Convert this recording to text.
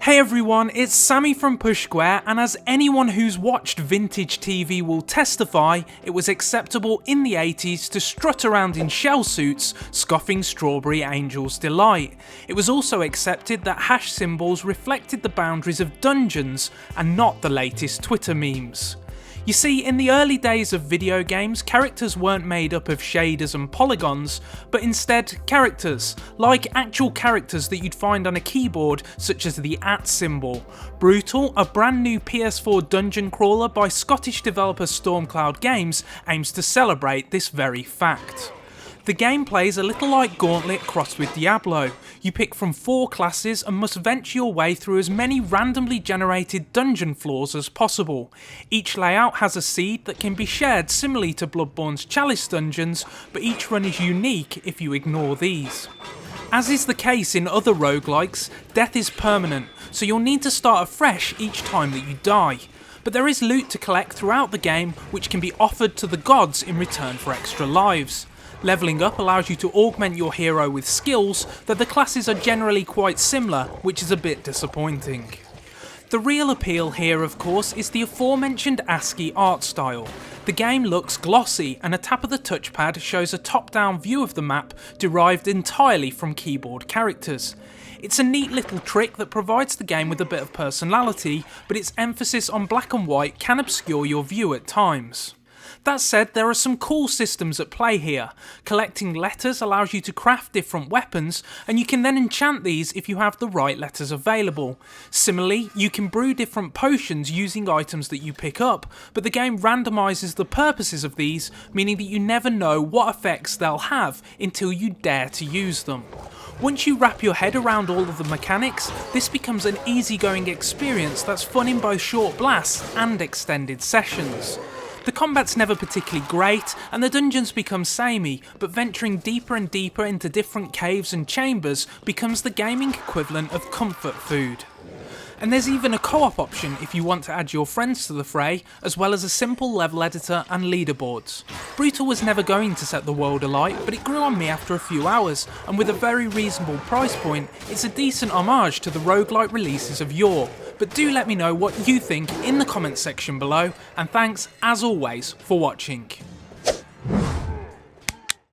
Hey everyone, it's Sammy from Push Square, and as anyone who's watched vintage TV will testify, it was acceptable in the 80s to strut around in shell suits, scoffing Strawberry Angel's delight. It was also accepted that hash symbols reflected the boundaries of dungeons, and not the latest Twitter memes. You see, in the early days of video games, characters weren't made up of shaders and polygons, but instead characters, like actual characters that you'd find on a keyboard, such as the @ symbol. Brutal, a brand new PS4 dungeon crawler by Scottish developer Stormcloud Games, aims to celebrate this very fact. The game plays a little like Gauntlet crossed with Diablo. You pick from 4 classes and must venture your way through as many randomly generated dungeon floors as possible. Each layout has a seed that can be shared similarly to Bloodborne's Chalice dungeons, but each run is unique if you ignore these. As is the case in other roguelikes, death is permanent, so you'll need to start afresh each time that you die. But there is loot to collect throughout the game which can be offered to the gods in return for extra lives. Levelling up allows you to augment your hero with skills, though the classes are generally quite similar, which is a bit disappointing. The real appeal here, of course, is the aforementioned ASCII art style. The game looks glossy, and a tap of the touchpad shows a top-down view of the map derived entirely from keyboard characters. It's a neat little trick that provides the game with a bit of personality, but its emphasis on black and white can obscure your view at times. That said, there are some cool systems at play here. Collecting letters allows you to craft different weapons, and you can then enchant these if you have the right letters available. Similarly, you can brew different potions using items that you pick up, but the game randomises the purposes of these, meaning that you never know what effects they'll have until you dare to use them. Once you wrap your head around all of the mechanics, this becomes an easygoing experience that's fun in both short blasts and extended sessions. The combat's never particularly great, and the dungeons become samey, but venturing deeper and deeper into different caves and chambers becomes the gaming equivalent of comfort food. And there's even a co-op option if you want to add your friends to the fray, as well as a simple level editor and leaderboards. Brutal was never going to set the world alight, but it grew on me after a few hours, and with a very reasonable price point, it's a decent homage to the roguelike releases of yore. But do let me know what you think in the comments section below, and thanks as always for watching.